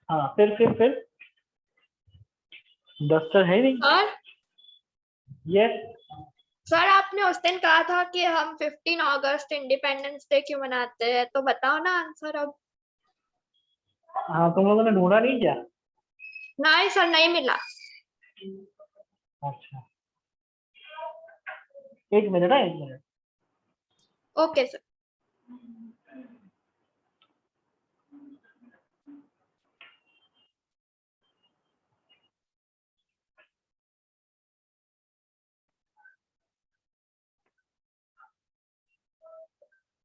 हाँ फिर डस्टर है नहीं। सर यस सर आपने उस दिन कहा था कि हम 15 अगस्त इंडिपेंडेंस डे क्यों मनाते हैं, तो बताओ ना आंसर अब। हाँ तुम लोगों ने ढूंढा नहीं क्या? नहीं सर, नहीं मिला। अच्छा एक मिनट है, एक मिनट। Okay sir.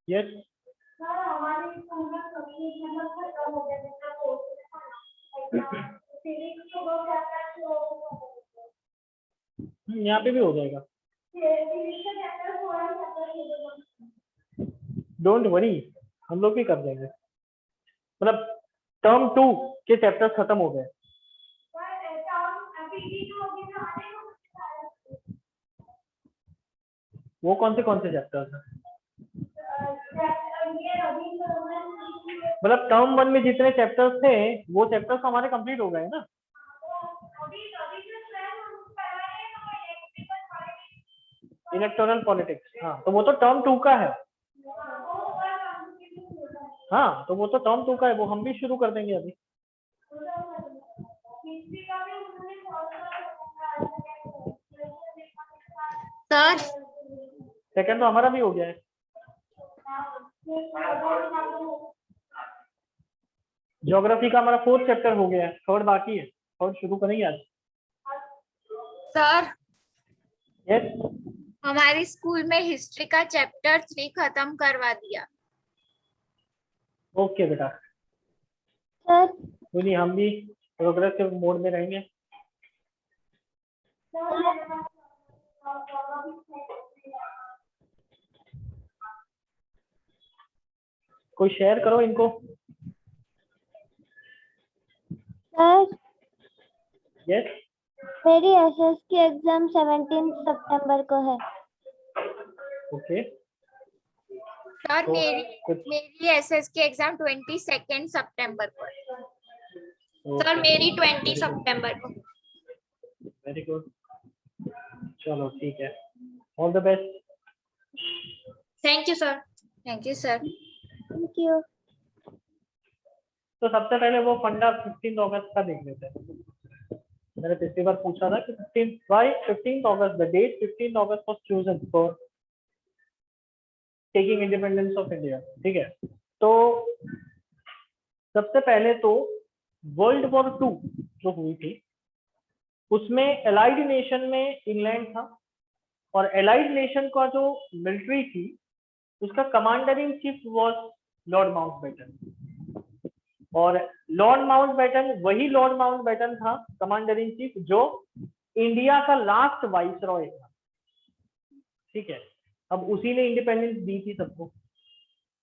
यस यहाँ पे भी हो जाएगा, डोंट वरी, हम लोग भी कर देंगे। मतलब टर्म 2 के चैप्टर खत्म हो गए। वो कौन से चैप्टर्स हैं? मतलब टर्म 1 में जितने चैप्टर्स थे वो चैप्टर्स हमारे कंप्लीट हो गए ना। इलेक्टोरल पॉलिटिक्स, हाँ तो वो तो टर्म 2 का है। हाँ तो वो तो टर्म 2 का है, वो हम भी शुरू कर देंगे अभी। सर सेकंड तो हमारा भी हो गया है। ज्योग्राफी का हमारा 4th चैप्टर हो गया है, थर्ड बाकी है, थर्ड शुरू करेंगे आज। सर यस हमारे स्कूल में हिस्ट्री का चैप्टर 3 खत्म करवा दिया। ओके बेटा, सर कोई नहीं, हम भी प्रोग्रेसिव मोड में रहेंगे। कोई शेयर करो इनको। सर यस मेरी एसएस की एग्जाम 17 सितंबर को है। ओके सर तो कुछ मेरी एसएस की एग्जाम 22 सितंबर को है। सर मेरी 20 सितंबर को। वेरी गुड, चलो ठीक है, all the best. Thank you sir. Thank you sir. Thank you. तो सबसे पहले वो फंडा 15 अगस्त का देख लेते हैं। मैंने पिछली बार पूछा था कि 15 अगस्त, the date 15 August was chosen for taking independence of India. ठीक है, तो सबसे पहले तो वर्ल्ड वॉर 2 जो हुई थी उसमें एलाइड नेशन में इंग्लैंड था, और एलाइड नेशन का जो मिलिट्री थी उसका commander in chief was Lord Mountbatten. और लॉर्ड माउंटबेटन वही लॉर्ड माउंटबेटन था कमांडर इन चीफ जो इंडिया का लास्ट वाइसरॉय था। ठीक है, अब उसी ने इंडिपेंडेंस दी थी सबको।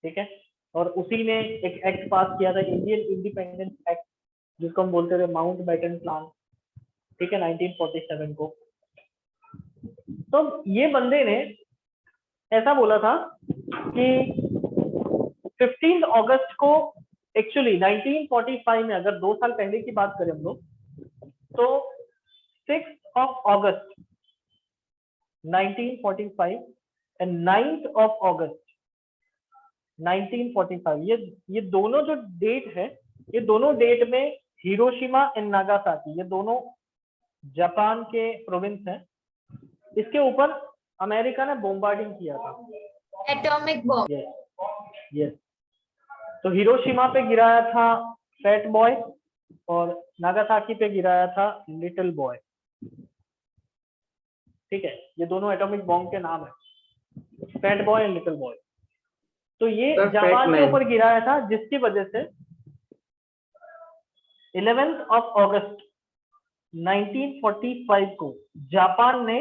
ठीक है, और उसी ने एक एक्ट पास किया था, इंडियन इंडिपेंडेंस एक्ट, जिसको हम बोलते थे माउंटबेटन प्लान। ठीक है, 1947 को। तो ये बंदे ने ऐसा बोला था कि 15 अगस्त को, एक्चुअली 1945 में, अगर 2 साल पहले की बात करें हम लोग, तो 6 अगस्त 1945 एंड 9 अगस्त 1945, ये दोनों जो डेट है, ये दोनों डेट में हिरोशिमा एंड नागासाकी, ये दोनों जापान के प्रोविंस हैं, इसके ऊपर अमेरिका ने बॉम्बार्डिंग किया था, एटॉमिक बॉम्ब। यस। तो हिरोशिमा पे गिराया था फैट बॉय और नागासाकी पे गिराया था लिटिल बॉय। ठीक है, ये दोनों एटॉमिक बॉम्ब के नाम है, fat boy and little boy. तो ये जापान के ऊपर गिराया था, जिसकी वजह से 11 अगस्त 1945 को जापान ने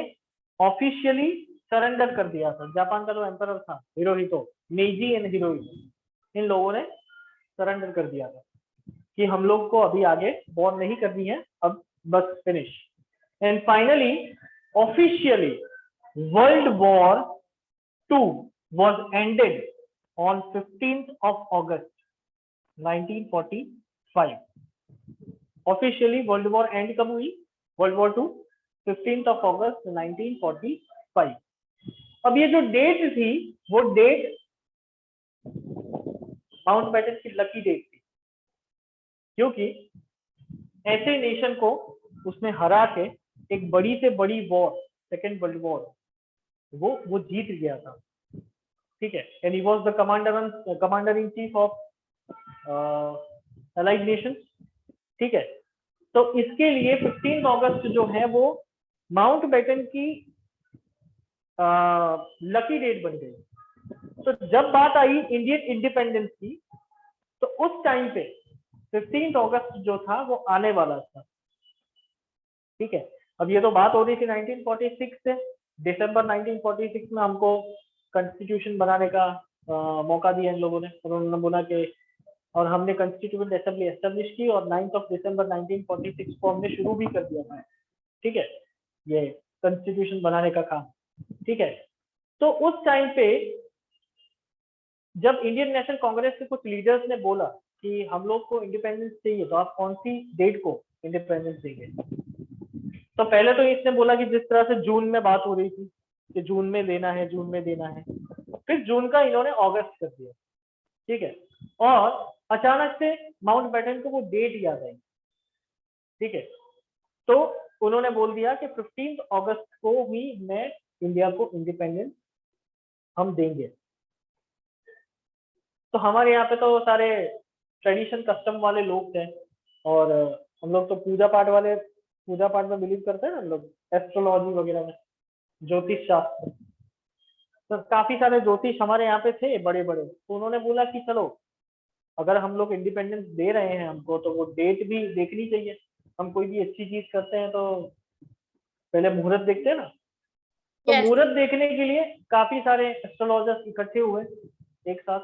ऑफिशियली सरेंडर कर दिया था। जापान का जो एम्परर था हिरोहितो, मेजी एंड हिरोहितो, इन लोगों ने सरेंडर कर दिया था कि हम लोग को अभी आगे वॉर नहीं करनी है, अब बस finish. And finally officially world war 2 was ended on 15th of August 1945। Officially world war and कब हुई? वर्ल्ड वॉर 2 15 अगस्त 1945। अब ये जो डेट थी वो डेट माउंटबेटन की लकी डेट थी, क्योंकि ऐसे नेशन को उसने हरा के एक बड़ी से बड़ी वॉर, सेकेंड वर्ल्ड वॉर, वो जीत गया था। ठीक है, and he was the commander in chief of allied Nations. ठीक है, तो इसके लिए 15 अगस्त जो है वो माउंटबेटन की लकी डेट बन गई। तो जब बात आई इंडियन इंडिपेंडेंस की, तो उस टाइम पे 15 अगस्त जो था वो आने वाला था। ठीक है, अब ये तो बात हो रही थी 1946 से। दिसंबर 1946 में हमको कॉन्स्टिट्यूशन बनाने का मौका दिया इन लोगों ने। उन्होंने बोला कि, और हमने कॉन्स्टिट्यूएंट असेंबली एस्टेब्लिश की और 9 दिसंबर 1946 को हमने शुरू भी कर दिया था। ठीक है, ये कॉन्स्टिट्यूशन बनाने का काम। ठीक है, तो उस टाइम पे जब इंडियन नेशनल कांग्रेस के कुछ लीडर्स ने बोला कि हम लोग को इंडिपेंडेंस चाहिए, तो आप कौन सी डेट को इंडिपेंडेंस देंगे? तो पहले तो इसने बोला कि जिस तरह से जून में बात हो रही थी कि जून में देना है, जून में देना है, फिर जून का इन्होंने अगस्त कर दिया। ठीक है, और अचानक से माउंटबेटन को वो डेट याद आई। ठीक है, तो उन्होंने बोल दिया कि 15 अगस्त को ही मैं इंडिया को इंडिपेंडेंस हम देंगे। तो हमारे यहाँ पे तो सारे ट्रेडिशन कस्टम वाले लोग थे, और हम लोग तो पूजा पाठ में बिलीव करते हैं ना हम लोग, एस्ट्रोलॉजी वगैरह में, ज्योतिष शास्त्र। तो काफी सारे ज्योतिष हमारे यहाँ पे थे बड़े बड़े। तो उन्होंने बोला कि चलो अगर हम लोग इंडिपेंडेंस दे रहे हैं हमको, तो वो डेट भी देखनी चाहिए। हम कोई भी अच्छी चीज करते हैं तो पहले मुहूर्त देखते हैं ना। तो Yes. मुहूर्त देखने के लिए काफी सारे एस्ट्रोलॉजर्स इकट्ठे हुए एक साथ,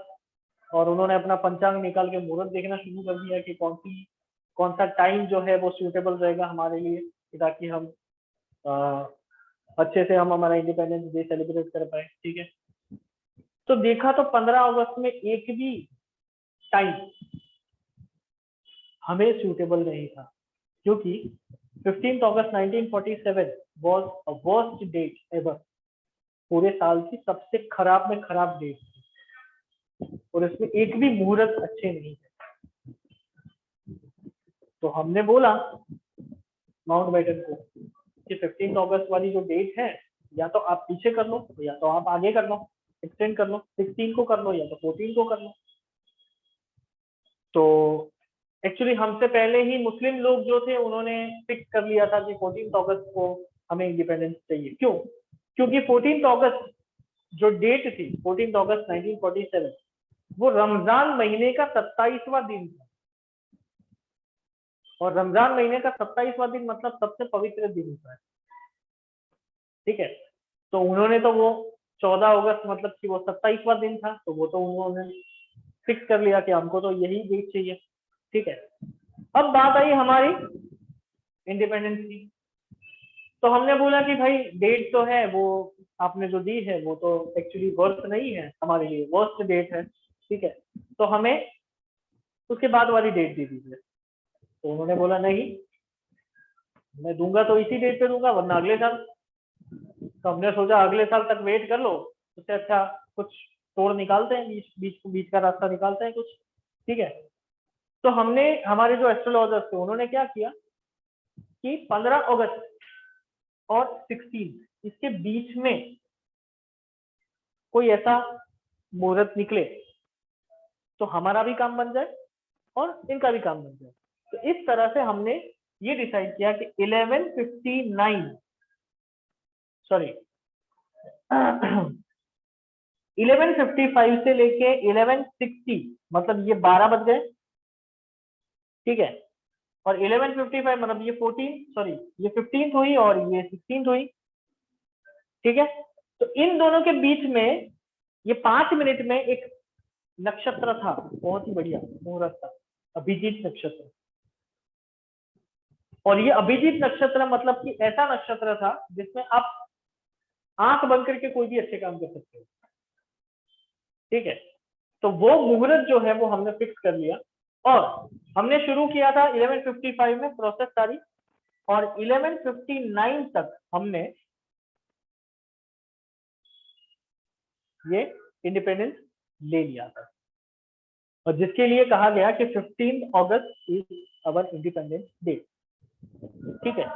और उन्होंने अपना पंचांग निकाल के मुहूर्त देखना शुरू कर दिया कि कौन सा टाइम जो है वो सूटेबल रहेगा हमारे लिए, ताकि हम अच्छे से हम हमारा इंडिपेंडेंस डे सेलिब्रेट कर पाए। ठीक है, तो देखा तो 15 अगस्त में एक भी टाइम हमें सूटेबल नहीं था, क्योंकि 15 August 1947 was a worst date ever. पूरे साल की सबसे खराब में खराब डेट थी, और इसमें एक भी मुहूर्त अच्छे नहीं थे। तो हमने बोला माउंटबेटन को कि 15 अगस्त वाली जो डेट है, या तो आप पीछे कर लो, या तो आप आगे कर लो, एक्सटेंड कर लो, 16 को कर लो या तो 14 को कर लो। तो एक्चुअली हमसे पहले ही मुस्लिम लोग जो थे उन्होंने फिक्स कर लिया था कि 14 अगस्त को हमें इंडिपेंडेंस चाहिए। क्यों? क्योंकि 14 अगस्त जो डेट थी, 14 अगस्त 1947, वो रमजान महीने का 27वां दिन था। और रमजान महीने का 27वां दिन मतलब सबसे पवित्र दिन होता है। ठीक है, तो उन्होंने तो वो 14 अगस्त मतलब कि वो 27वां दिन था, तो वो तो उन्होंने फिक्स कर लिया कि हमको तो यही डेट चाहिए। ठीक है, अब बात आई हमारी इंडिपेंडेंस की। तो हमने बोला कि भाई डेट तो है, वो आपने जो दी है वो तो एक्चुअली वर्थ नहीं है हमारे लिए, वर्स्ट डेट है। ठीक है, तो हमें उसके बाद वाली डेट दे दीजिए। तो उन्होंने बोला नहीं, मैं दूंगा तो इसी डेट पे दूंगा, वरना अगले साल। तो हमने सोचा अगले साल तक वेट कर लो, उससे अच्छा कुछ तोड़ निकालते हैं, बीच का रास्ता निकालते हैं कुछ। ठीक है, तो हमने हमारे जो एस्ट्रोलॉजर्स थे उन्होंने क्या किया कि 15 अगस्त और 16 इसके बीच में कोई ऐसा मुहूर्त निकले तो हमारा भी काम बन जाए और इनका भी काम बन जाए। तो इस तरह से हमने ये डिसाइड किया कि 1155 से लेके 1160 मतलब ये 12 बज गए। ठीक है, और 1155 मतलब ये 15th हुई और ये 16th हुई। ठीक है, तो इन दोनों के बीच में ये 5 मिनट में एक नक्षत्र था, बहुत ही बढ़िया मुहूर्त था, अभिजीत नक्षत्र। और ये अभिजीत नक्षत्र मतलब कि ऐसा नक्षत्र था जिसमें आप आंख बंद करके कोई भी अच्छे काम कर सकते हो। ठीक है, तो वो मुहूर्त जो है वो हमने फिक्स कर लिया, और हमने शुरू किया था 1155 में प्रोसेस सारी, और 1159 तक हमने ये इंडिपेंडेंस ले लिया था, और जिसके लिए कहा गया कि 15 अगस्त इज अवर इंडिपेंडेंस डे। ठीक है,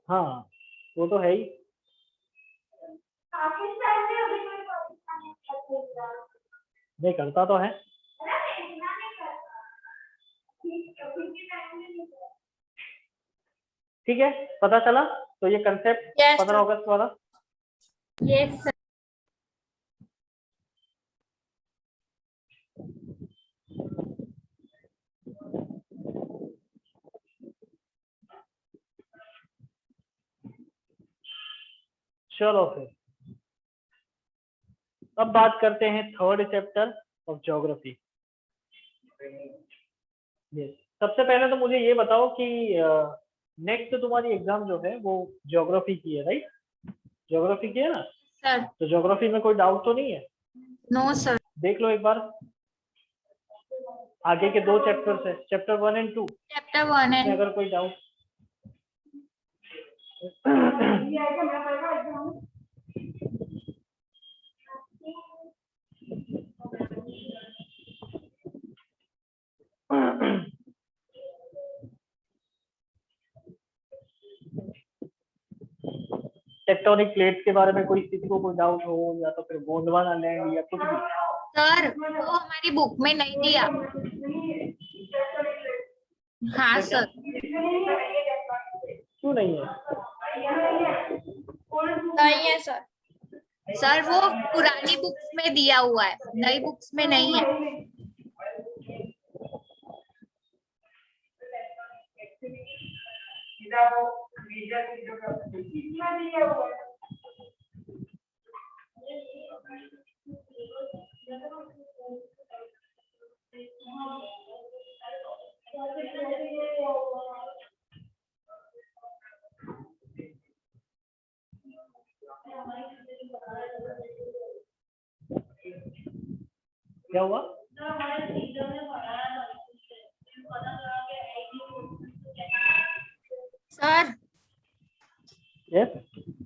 हाँ वो तो है ही। नहीं करता तो है। ठीक है, पता चला तो ये कंसेप्ट Yes, 15 अगस्त वाला। Yes sir. चलो फिर अब बात करते हैं थर्ड चैप्टर ऑफ ज्योग्राफी। सबसे पहले तो मुझे ये बताओ कि नेक्स्ट तुम्हारी एग्जाम जो है वो ज्योग्राफी की है, राइट? ज्योग्राफी की है ना? सर तो ज्योग्राफी में कोई डाउट तो नहीं है? No sir. देख लो एक बार आगे के 2 चैप्टर है, चैप्टर 1 और 2 चैप्टर 1 में एंड अगर कोई डाउट। टेक्टोनिक प्लेट्स के बारे में कोई किसी को कोई डाउट हो, या तो फिर गोंडवाना लैंड या कुछ भी। सर वो हमारी बुक में नहीं दिया। हाँ सर। क्यों नहीं है? नहीं है सर। सर वो पुरानी बुक्स में दिया हुआ है, नई बुक्स में नहीं है। क्या हुआ? Sir yes,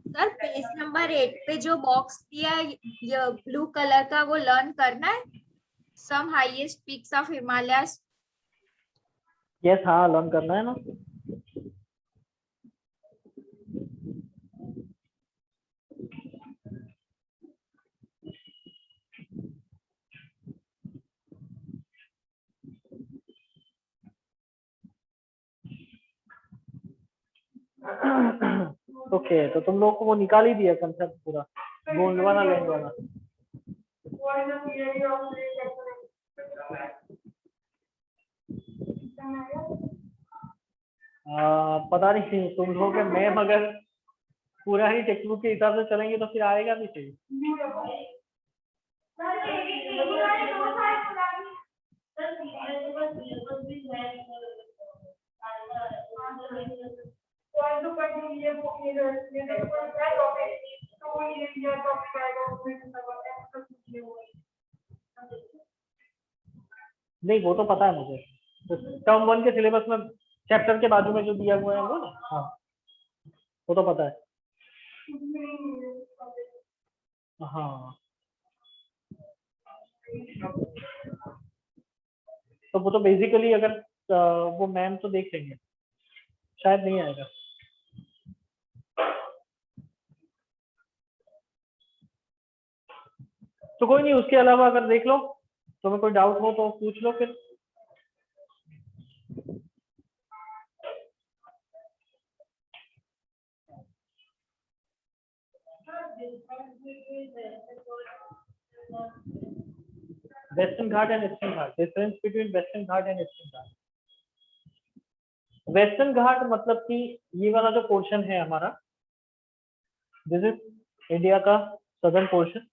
sir page number 8 पे जो बॉक्स दिया है ये ब्लू कलर का, वो लर्न करना है। Some highest peaks of Himalayas. Yes, हाँ लर्न करना है ना। ओके, तो तुम लोग को वो निकाल ही दिया कंसेप्ट पूरा, गोंडवाना लैंड वाला। पता नहीं तुम लोग के मैम अगर पूरा ही टेक्स्ट बुक के हिसाब से चलेंगे तो फिर आएगा भी सही। नहीं वो तो पता है मुझे, तो टर्म 1 के सिलेबस में चैप्टर के बाजू में जो दिया हुआ है वो ना, हाँ वो तो पता है। हाँ तो वो तो बेसिकली अगर वो मैम तो देख लेंगे, शायद नहीं आएगा। तो कोई नहीं, उसके अलावा अगर देख लो, तुम्हें कोई डाउट हो तो पूछ लो फिर। Western Ghat and Eastern Ghat, difference between Western Ghat and Eastern Ghat. Western Ghat मतलब कि ये वाला जो पोर्शन है हमारा, दिस इज इंडिया का सदर्न पोर्शन,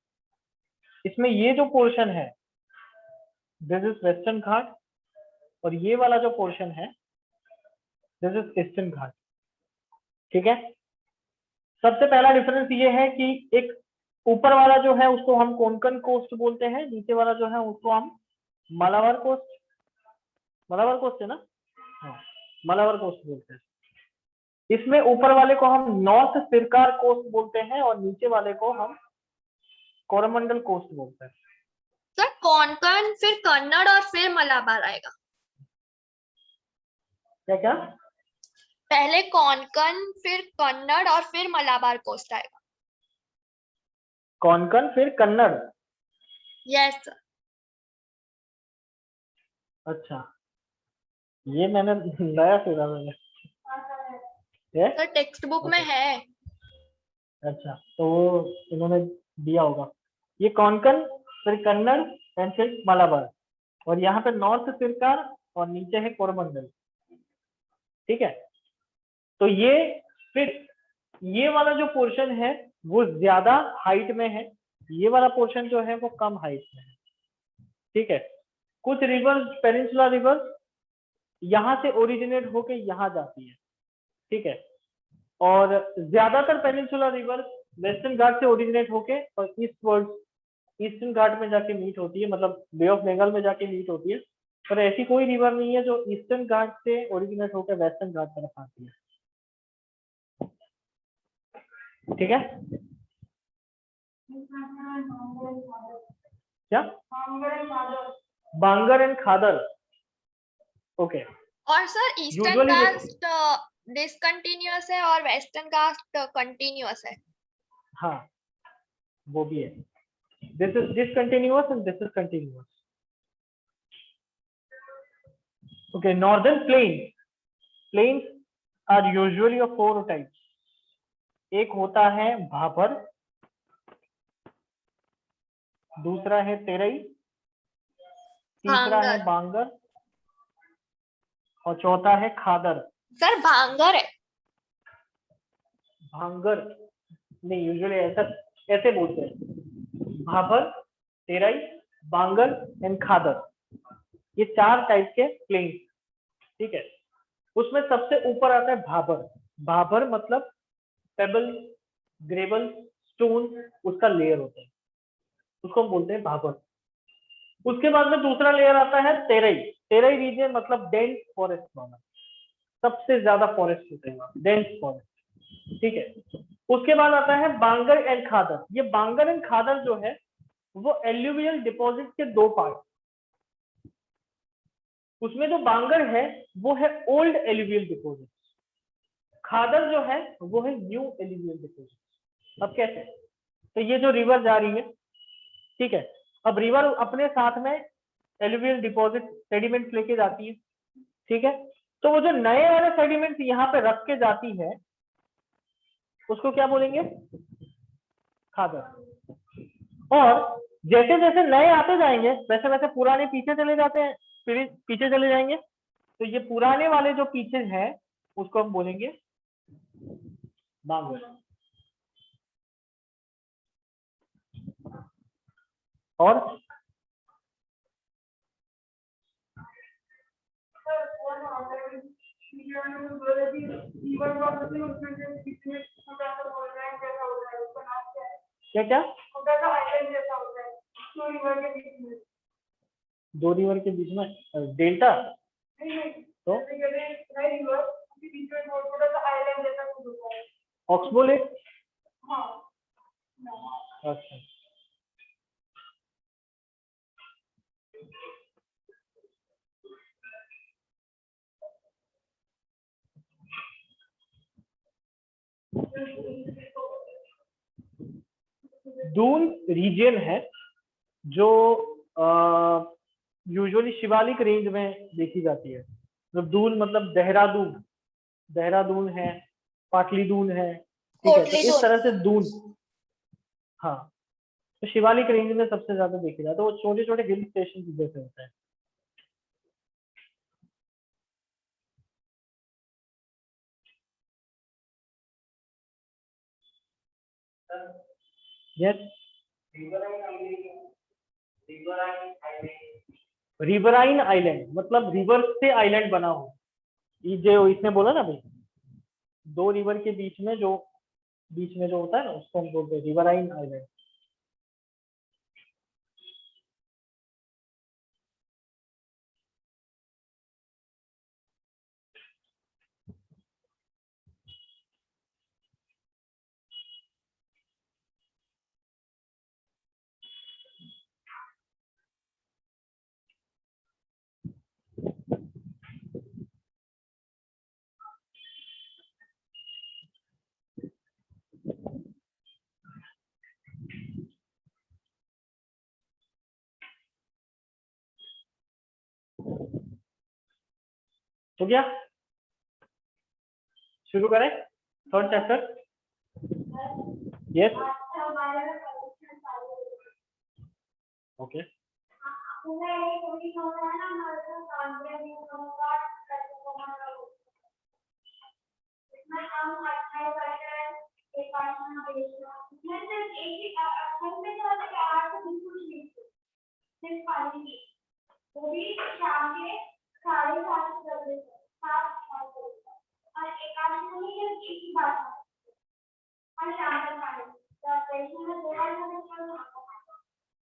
इसमें ये जो पोर्शन है दिस इज वेस्टर्न घाट, और ये वाला जो पोर्शन है दिस इज ईस्टर्न घाट। ठीक है, सबसे पहला डिफरेंस ये है कि एक ऊपर वाला जो है उसको हम कोंकण कोस्ट बोलते हैं, नीचे वाला जो है उसको हम मालाबार कोस्ट, मालाबार कोस्ट है ना, हाँ मालाबार कोस्ट बोलते हैं। इसमें ऊपर वाले को हम नॉर्थ सिरकार कोस्ट बोलते हैं और नीचे वाले को हम कोरोमंडल कोस्ट बोलते हैं। सर कोंकण, फिर कन्नड़ और फिर मलाबार आएगा। क्या क्या? पहले कोंकण, फिर कन्नड़ और फिर मलाबार कोस्ट आएगा। कोंकण फिर कन्नड़। Yes sir. अच्छा, ये मैंने नया सुना मैंने। सर टेक्स्ट बुक में है। अच्छा, तो वो इन्होंने दिया होगा। ये कोंकण फिर कन्नड़ एंड फिर मालाबार, और यहाँ पे नॉर्थ सिरकार और नीचे है कोरोमंडल। ठीक है, तो ये फिर ये वाला जो पोर्शन है वो ज्यादा हाइट में है, ये वाला पोर्शन जो है वो कम हाइट में है। ठीक है, कुछ रिवर्स, पेनिनसुला रिवर्स यहाँ से ओरिजिनेट होके यहाँ जाती है। ठीक है, और ज्यादातर पेनिनसुला रिवर्स वेस्टर्न घाट से ओरिजिनेट होके और ईस्टवर्ड, ईस्टर्न घाट में जाके मीट होती है, मतलब बे ऑफ बंगाल में जाके मीट होती है। पर ऐसी कोई रिवर नहीं है जो ईस्टर्न घाट से ओरिजिनेट होकर वेस्टर्न घाट तरफ आती है। ठीक है, क्या? बांगर एंड खादर। ओके। और sir eastern Usually coast discontinuous है और वेस्टर्न कास्ट कंटिन्यूअस है। हाँ, वो भी है। This is discontinuous and this is continuous. Okay, northern plains. Plains are usually of four types. एक होता है भाबर, दूसरा है तेरई, तीसरा है भांगर। बांगर और चौथा है खादर। सर भांगर है। भांगर नहीं, यूजुअली ऐसा ऐसे बोलते हैं, भाबर, तेरई, बांगर एंड खादर, ये चार टाइप के प्लेन्स। ठीक है, उसमें सबसे ऊपर आता है भाबर। भाबर मतलब पेबल, ग्रेवल, स्टोन, उसका लेयर होता है, उसको हम बोलते हैं भाबर। उसके बाद में दूसरा लेयर आता है तेरई। तेरई रीजन मतलब डेंस फॉरेस्ट वाला, सबसे ज्यादा फॉरेस्ट होते हैं, डेंस फॉरेस्ट। ठीक है, उसके बाद आता है बांगर एंड खादर। ये बांगर एंड खादर जो है वो एल्यूवियल डिपॉजिट के दो पार्ट। उसमें जो बांगर है वो है ओल्ड एल्यूवियल डिपॉजिट, खादर जो है वो है न्यू एल्यूवियल डिपॉजिट। अब कैसे? तो ये जो रिवर जा रही है, ठीक है, अब रिवर अपने साथ में एल्यूवियल डिपॉजिट सेडिमेंट्स लेके जाती है। ठीक है, तो वो जो नए वाले सेडिमेंट्स यहाँ पे रख के जाती है उसको क्या बोलेंगे? खादर। और जैसे जैसे नए आते जाएंगे वैसे वैसे पुराने पीछे चले जाते हैं, फिर पीछे चले जाएंगे, तो ये पुराने वाले जो पीछे हैं उसको हम बोलेंगे बांगर। और क्या क्या? दो रिवर के बीच में डेल्टा, तो ऑक्सबो लेक। अच्छा, दून रीजन है जो यूजुअली शिवालिक रेंज में देखी जाती है। तो दून मतलब देहरादून, देहरादून है, पाटली दून है, ठीक है, तो इस तरह से दून। हाँ, तो शिवालिक रेंज में सबसे ज्यादा देखी जाती है, तो वो छोटे छोटे हिल स्टेशन जैसे होते हैं। यस, रिवराइन आइलैंड मतलब रिवर से आइलैंड बना हो, ये जो इसने बोला ना भाई, दो रिवर के बीच में जो होता है ना, उसको हम बोलते हैं रिवराइन आइलैंड। तो क्या शुरू करें third chapter? Yes, okay.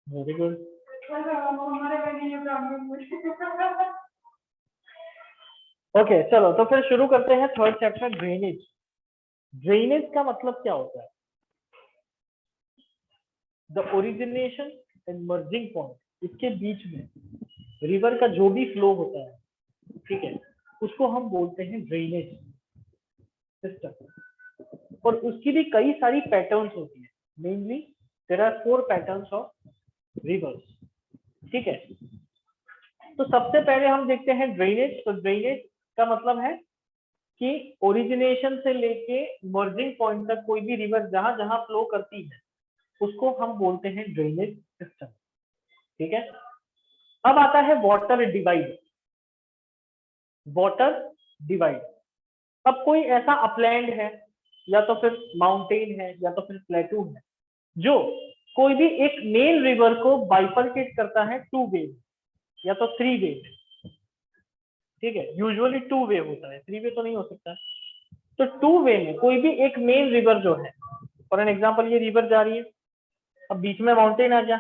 Very good. Okay चलो, तो फिर शुरू करते हैं थर्ड चैप्टर, ड्रेनेज। ड्रेनेज का मतलब क्या होता है? The origination and merging point, इसके बीच में रिवर का जो भी फ्लो होता है, ठीक है, उसको हम बोलते हैं ड्रेनेज सिस्टम। और उसकी भी कई सारी पैटर्न्स होती है। Mainly there are 4 patterns of rivers, ठीक है। तो सबसे पहले हम देखते हैं ड्रेनेज। तो ड्रेनेज का मतलब है कि ओरिजिनेशन से लेके मर्जिंग पॉइंट तक कोई भी रिवर जहां जहां फ्लो करती है उसको हम बोलते हैं ड्रेनेज सिस्टम, ठीक है। अब आता है वाटर डिवाइड। वाटर डिवाइड, अब कोई ऐसा अपलैंड है या तो फिर माउंटेन है या तो फिर प्लेटू है जो कोई भी एक मेन रिवर को बाइफरकेट करता है 2 वे या तो 3 वे, ठीक है। यूजुअली 2 वे होता है, 3 वे तो नहीं हो सकता। तो 2 वे में कोई भी एक मेन रिवर जो है, फॉर एन एग्जांपल ये रिवर जा रही है, अब बीच में माउंटेन आ गया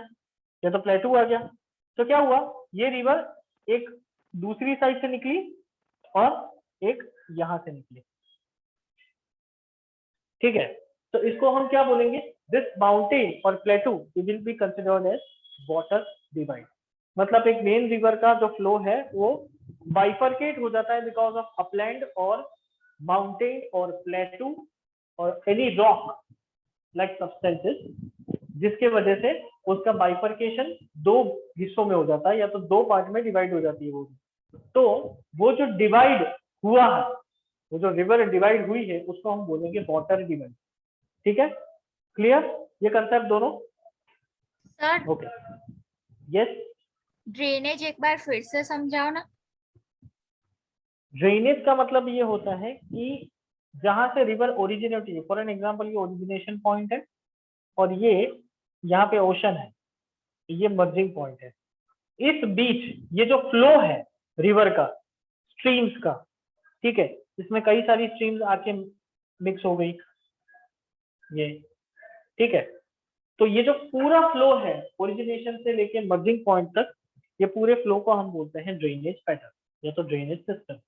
या तो प्लेटू आ गया, तो क्या हुआ, ये रिवर एक दूसरी साइड से निकली और एक यहां से निकली, ठीक है। तो इसको हम क्या बोलेंगे, दिस माउंटेन और plateau will be considered as water divide. मतलब एक मेन रिवर का जो फ्लो है वो बाइफरकेट हो जाता है बिकॉज ऑफ अपलैंड और माउंटेन और प्लेटू और एनी रॉक लाइक सब्सटेंसेस, जिसके वजह से उसका बाइफरकेशन 2 हिस्सों में हो जाता है या तो 2 पार्ट में डिवाइड हो जाती है वो। तो वो जो डिवाइड हुआ है, वो जो रिवर डिवाइड हुई है उसको हम बोलेंगे वाटर डिवाइड, ठीक है। क्लियर ये कंसेप्ट दोनों? Sir okay, yes. ड्रेनेज एक बार फिर से समझाओ ना। ड्रेनेज का मतलब ये होता है कि जहां से रिवर ओरिजिनेट होती है, फॉर एन एग्जांपल ये ओरिजिनेशन पॉइंट है और ये यहाँ पे ओशन है, ये मर्जिंग पॉइंट है। इस बीच ये जो फ्लो है रिवर का, स्ट्रीम्स का, ठीक है, इसमें कई सारी स्ट्रीम्स आके मिक्स हो गई ये, ठीक है। तो ये जो पूरा फ्लो है ओरिजिनेशन से लेके मर्जिंग पॉइंट तक, ये पूरे फ्लो को हम बोलते हैं ड्रेनेज पैटर्न या तो ड्रेनेज सिस्टम,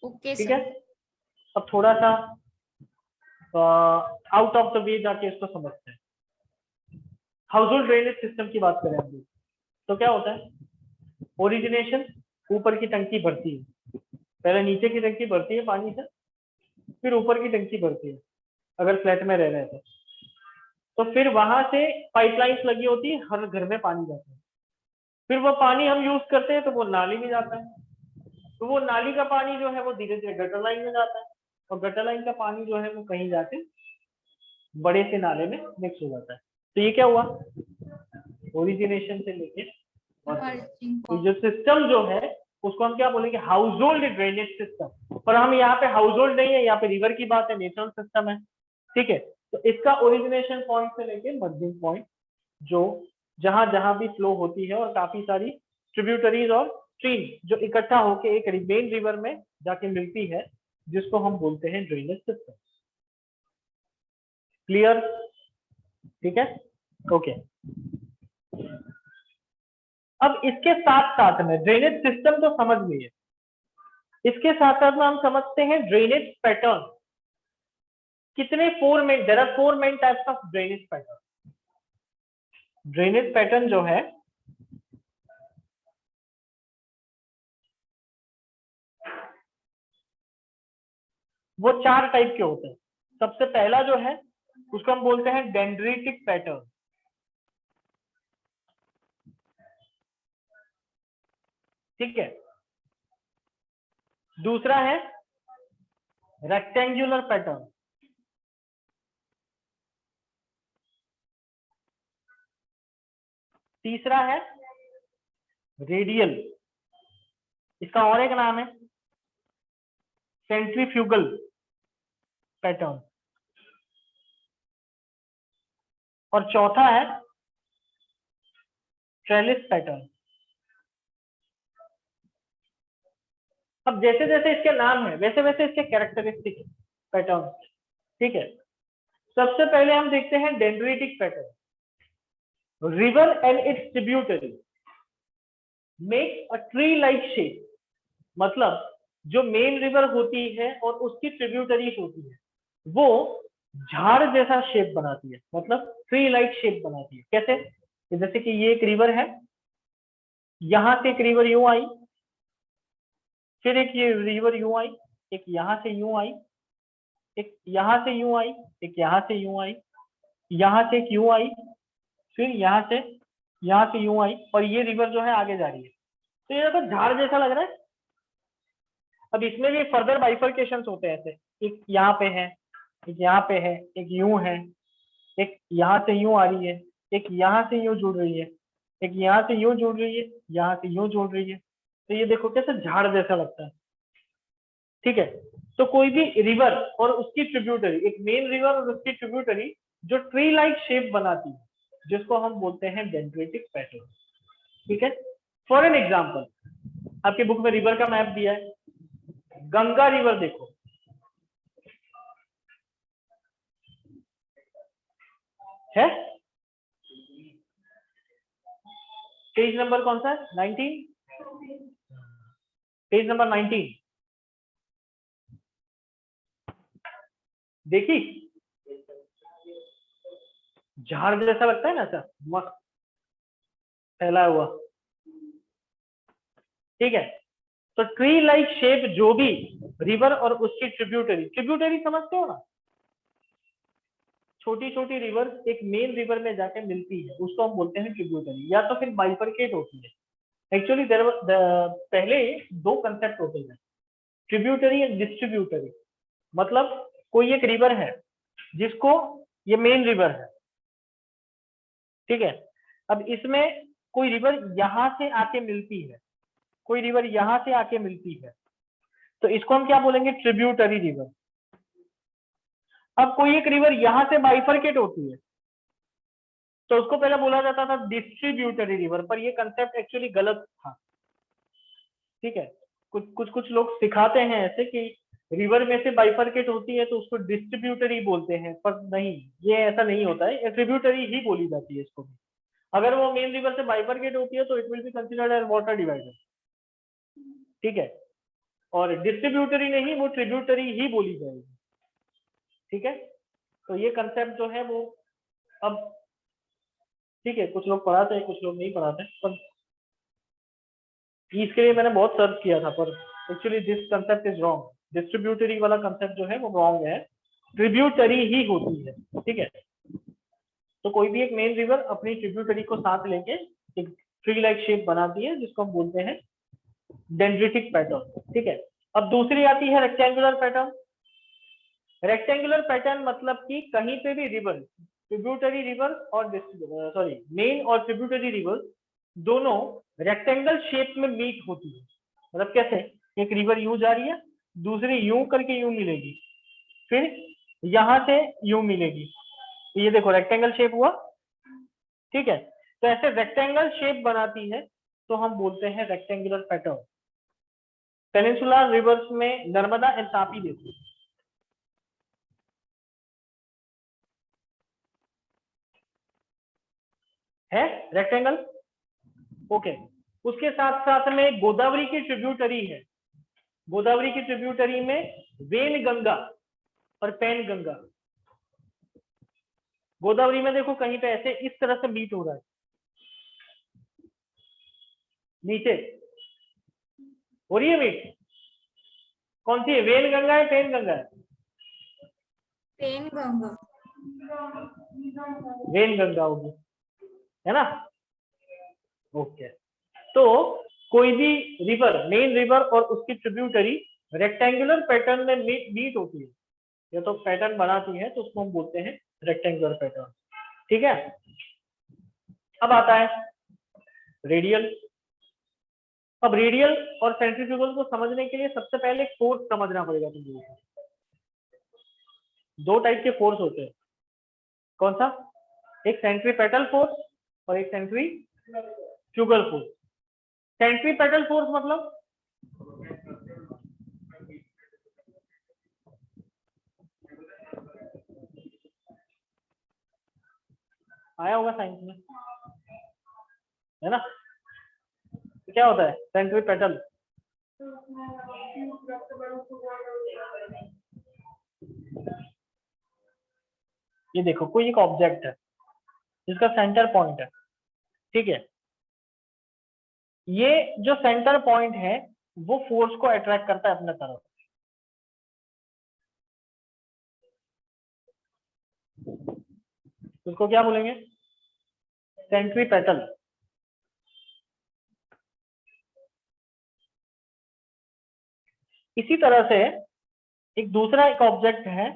ओके ठीक है। सर। अब थोड़ा सा आउट ऑफ द वे जाके इसको समझते हैं। हाउस होल्ड ड्रेनेज सिस्टम की बात करें हम लोग, तो क्या होता है, ओरिजिनेशन ऊपर की टंकी भरती है, पहले नीचे की टंकी भरती है पानी से, फिर ऊपर की टंकी भरती है अगर फ्लैट में रह रहे हैं तो फिर वहां से पाइपलाइंस लगी होती है, हर घर में पानी जाता है, फिर वो पानी हम यूज करते हैं तो वो नाली में जाता है, तो वो नाली का पानी जो है वो धीरे धीरे गटर लाइन में जाता है और गटर लाइन का पानी जो है वो कहीं जाके बड़े से नाले में मिक्स हो जाता है। तो ये क्या हुआ, ओरिजिनेशन से लेके तो जो सिस्टम जो है उसको हम क्या बोलेंगे, हाउस होल्ड ड्रेनेज सिस्टम। पर हम यहाँ पे हाउस होल्ड नहीं है, यहाँ पे रिवर की बात है, नेचुरल सिस्टम है, ठीक है। तो इसका ओरिजिनेशन पॉइंट से लेके मर्जिंग पॉइंट जो जहां जहां भी फ्लो होती है और काफी सारी ट्रिब्यूटरीज और स्ट्रीम जो इकट्ठा होके एक मेन रिवर में जाके मिलती है, जिसको हम बोलते हैं ड्रेनेज सिस्टम। क्लियर? ठीक है, ओके। अब इसके साथ साथ में ड्रेनेज सिस्टम तो समझ गई है, इसके साथ साथ में हम समझते हैं ड्रेनेज पैटर्न। कितने? 4 main, there are 4 main types of drainage pattern. Drainage pattern जो है वो 4 टाइप के होते हैं। सबसे पहला जो है उसको हम बोलते हैं डेंड्रिटिक पैटर्न। ठीक है। दूसरा है रेक्टेंगुलर पैटर्न। तीसरा है रेडियल, इसका और एक नाम है सेंट्रीफ्यूगल पैटर्न। और चौथा है ट्रेलिस पैटर्न। अब जैसे जैसे इसके नाम है वैसे वैसे इसके कैरेक्टरिस्टिक पैटर्न। ठीक है। सबसे पहले हम देखते हैं dendritic pattern. River and it's tributary make a tree like shape. मतलब जो मेन रिवर होती है और उसकी ट्रिब्यूटरी होती है वो झाड़ जैसा शेप बनाती है, मतलब ट्री लाइक शेप बनाती है। कैसे? जैसे कि ये एक रिवर है, यहां से एक रिवर यूं आई, फिर एक ये रिवर यूं आई, एक यहां से यूं आई, एक यहां से यूं आई, एक यहां से यूं आई, यहां से एक यूं आई, फिर यहां से यूं आई, और ये रिवर जो है आगे जा रही है। तो ये तो झाड़ जैसा लग रहा है। अब इसमें भी फर्दर बाइफर्केशंस होते हैं ऐसे, एक यहाँ पे है, एक यहाँ पे है, एक यूं है, एक यहाँ से यूं आ रही है, एक यहाँ से यूं जुड़ रही है, एक यहाँ से यूं जुड़ रही है, यहाँ से यूं जुड़ रही है। तो ये देखो कैसे झाड़ जैसा लगता है। ठीक है। तो कोई भी रिवर और उसकी ट्रिब्यूटरी, एक मेन रिवर और उसकी ट्रिब्यूटरी जो ट्री लाइक शेप बनाती है, जिसको हम बोलते हैं डेंड्रिटिक पैटर्न। ठीक है। फॉर एन एग्जाम्पल, आपके बुक में रिवर का मैप दिया है। गंगा रिवर देखो, है पेज नंबर कौन सा है? 19, पेज नंबर 19 देखी? झाड़ जैसा लगता है ना, सर, मस्त फैला हुआ। ठीक है। तो ट्री लाइक शेप जो भी रिवर और उसकी ट्रिब्यूटरी समझते हो ना, छोटी छोटी रिवर एक मेन रिवर में जाके मिलती है, उसको हम बोलते हैं ट्रिब्यूटरी, या तो फिर बाइफरकेट होती है। एक्चुअली पहले 2 कंसेप्ट होते हैं, ट्रिब्यूटरी एंड डिस्ट्रीब्यूटरी। मतलब कोई एक रिवर है जिसको, ये मेन रिवर है, ठीक है। अब इसमें कोई रिवर यहां से आके मिलती है, कोई रिवर यहां से आके मिलती है, तो इसको हम क्या बोलेंगे? Tributary river. अब कोई एक रिवर यहां से बाइफरकेट होती है तो उसको पहले बोला जाता था डिस्ट्रीब्यूटरी रिवर, पर ये कंसेप्ट एक्चुअली गलत था। ठीक है। कुछ लोग सिखाते हैं ऐसे कि रिवर में से बाइफरकेट होती है तो उसको डिस्ट्रीब्यूटरी बोलते हैं, पर नहीं, ये ऐसा नहीं होता है, ट्रिब्यूटरी ही बोली जाती है इसको भी। अगर वो मेन रिवर से बाइफरकेट होती है तो it will be considered as water divider. ठीक है। और डिस्ट्रीब्यूटरी नहीं, वो ट्रिब्यूटरी ही बोली जाएगी। ठीक है। तो ये कंसेप्ट जो है वो अब, ठीक है, कुछ लोग पढ़ाते हैं, कुछ लोग नहीं पढ़ाते, पर इसके लिए मैंने बहुत सर्च किया था, पर actually this concept is wrong. Distributary वाला कंसेप्ट जो है वो रॉन्ग है, ट्रिब्यूटरी ही होती है। ठीक है। तो कोई भी एक मेन रिवर अपनी ट्रिब्यूटरी को साथ लेके एक ट्री लाइक शेप बनाती है, जिसको हम बोलते हैं डेंड्रिटिक पैटर्न। ठीक है। अब दूसरी आती है रेक्टेंगुलर पैटर्न। रेक्टेंगुलर पैटर्न मतलब कि कहीं पे भी रिवर, ट्रिब्यूटरी रिवर और मेन और ट्रिब्यूटरी रिवर दोनों रेक्टेंगल शेप में मीट होती है। मतलब कैसे? एक रिवर यूं जा रही है, दूसरी यूं करके यूं मिलेगी, फिर यहां से यूं मिलेगी, ये देखो रेक्टेंगल शेप हुआ। ठीक है। तो ऐसे रेक्टेंगल शेप बनाती है तो हम बोलते हैं रेक्टेंगुलर पैटर्न। पेनिनसुलर रिवर्स में नर्मदा एंड तापी देखो, है रेक्टेंगल। ओके, उसके साथ साथ में गोदावरी की ट्रिब्यूटरी है, गोदावरी की ट्रिब्यूटरी में वेन गंगा और पैन गंगा। गोदावरी में देखो कहीं पे ऐसे इस तरह से मीट हो रहा है, नीचे हो रही है मीट। कौन सी है, वेन गंगा है पैन गंगा है? पेन गंगा। वेन गंगा होगी, है ना। ओके, तो कोई भी रिवर, मेन रिवर और उसकी ट्रिब्यूटरी रेक्टेंगुलर पैटर्न में मीट होती है या तो पैटर्न बनाती है, तो उसको हम बोलते हैं रेक्टेंगुलर पैटर्न। ठीक है, अब आता है रेडियल। अब रेडियल और सेंट्रीफ्यूगल को समझने के लिए सबसे पहले फोर्स समझना पड़ेगा तुम लोगों को। दो टाइप के फोर्स होते हैं, कौन सा? एक सेंट्रीपेटल फोर्स और एक सेंट्रीफ्यूगल फोर्स। सेंट्रीपेटल फोर्स मतलब आया होगा साइंस में, है ना। तो क्या होता है सेंट्रीपेटल? ये देखो कोई एक ऑब्जेक्ट है जिसका सेंटर पॉइंट है, ठीक है। ये जो सेंटर पॉइंट है वो फोर्स को अट्रैक्ट करता है अपने तरफ। उसको क्या बोलेंगे? सेंट्रीपेटल। इसी तरह से एक दूसरा एक ऑब्जेक्ट है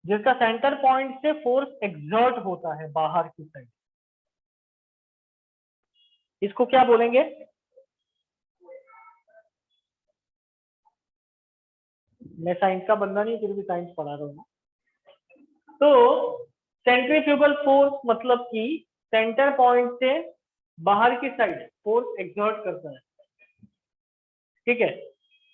जिसका सेंटर पॉइंट से फोर्स एक्सर्ट होता है बाहर की साइड, इसको क्या बोलेंगे? मैं साइंस का बंदा नहीं, फिर भी साइंस पढ़ा रहा हूँ। तो सेंट्रीफ्यूगल फोर्स मतलब कि सेंटर पॉइंट से बाहर की साइड फोर्स एक्सर्ट करता है, ठीक है।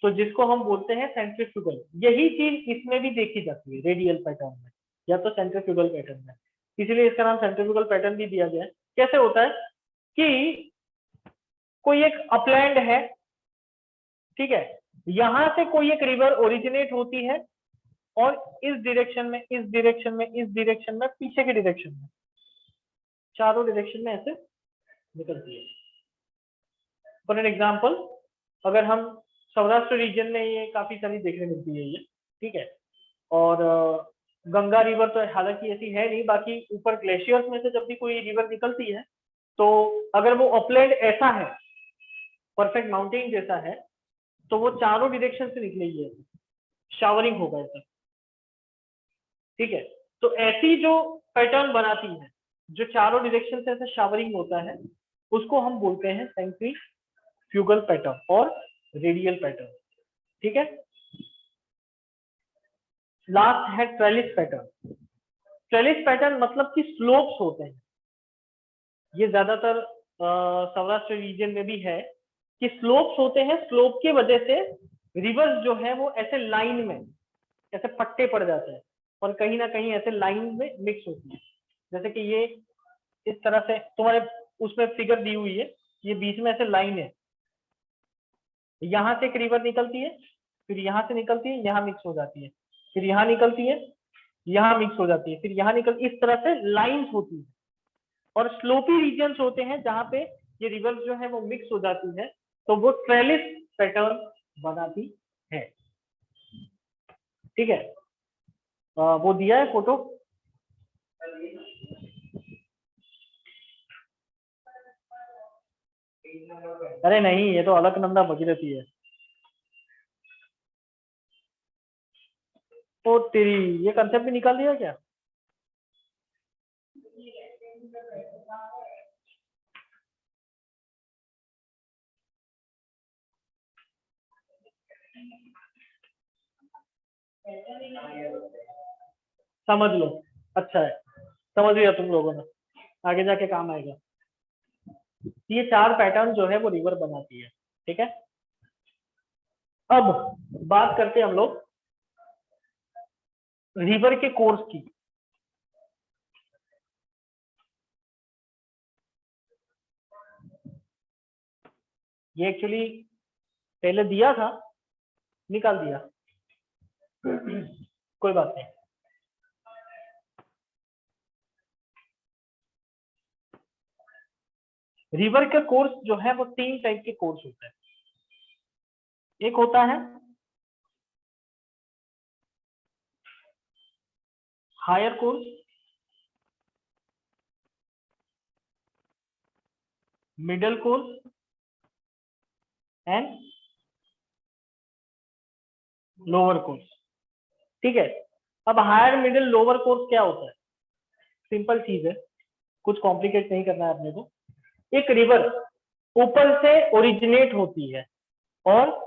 तो जिसको हम बोलते हैं सेंट्रीफ्यूगल। यही चीज इसमें भी देखी जाती है रेडियल पैटर्न में या तो सेंट्रीफ्यूगल पैटर्न में, इसीलिए इसका नाम सेंट्रीफ्यूगल पैटर्न भी दिया गया है। कैसे होता है कि कोई एक अपलैंड है, ठीक है, यहां से कोई एक रिवर ओरिजिनेट होती है और इस डायरेक्शन में, इस डायरेक्शन में, इस डायरेक्शन में, पीछे के डायरेक्शन में, चारों डायरेक्शन में ऐसे निकलती है। फॉर एन एग्जाम्पल, अगर हम सौराष्ट्र रीजन में ये काफी सारी देखने मिलती है ये, ठीक है। और गंगा रिवर तो हालांकि ऐसी है नहीं, बाकी ऊपर ग्लेशियर्स में से जब भी कोई रिवर निकलती है तो अगर वो अपलैंड ऐसा है, परफेक्ट माउंटेन जैसा है, तो वो चारों डायरेक्शन से निकलेगी, शावरिंग होगा ऐसा, ठीक है। तो ऐसी जो पैटर्न बनाती है जो चारों डायरेक्शन से ऐसा शावरिंग होता है, उसको हम बोलते हैं सेंट्रीफ्यूगल पैटर्न और रेडियल पैटर्न, ठीक है। लास्ट है ट्रेलिस पैटर्न। ट्रेलिस पैटर्न मतलब कि स्लोप्स होते हैं, ये ज्यादातर सौराष्ट्र रीजन में भी है कि स्लोप्स होते हैं, स्लोप की वजह से रिवर्स जो है वो ऐसे लाइन में ऐसे पट्टे पड़ जाते हैं और कहीं ना कहीं ऐसे लाइन में मिक्स होती है। जैसे कि ये इस तरह से तुम्हारे उसमें फिगर दी हुई है, ये बीच में ऐसे लाइन है, यहां से एक रिवर निकलती है, फिर यहां से निकलती है, यहाँ मिक्स हो जाती है, फिर यहाँ निकलती है, यहाँ मिक्स हो जाती है, फिर यहाँ निकल, इस तरह से लाइंस होती है। और स्लोपी रीजन्स होते हैं जहां पे ये रिवर जो है वो मिक्स हो जाती है, तो वो ट्रेलिस पैटर्न बनाती है, ठीक है। वो दिया है फोटो, अरे नहीं ये तो अलकनंदा भगीरथी है। तो तेरी ये कंसेप्ट भी निकाल दिया क्या? समझ लो, अच्छा है, समझ लिया तुम लोगों ने, आगे जाके काम आएगा। ये चार पैटर्न जो है वो रिवर बनाती है, ठीक है। अब बात करते हैं हम लोग रिवर के कोर्स की। ये एक्चुअली पहले दिया था, निकाल दिया, कोई बात नहीं। रिवर का कोर्स जो है वो 3 टाइप के कोर्स होते हैं। एक होता है higher course, middle course and lower course. ठीक है, अब हायर मिडिल लोअर कोर्स क्या होता है? सिंपल चीज है, कुछ कॉम्प्लिकेट नहीं करना है अपने को। एक रिवर ऊपर से ओरिजिनेट होती है और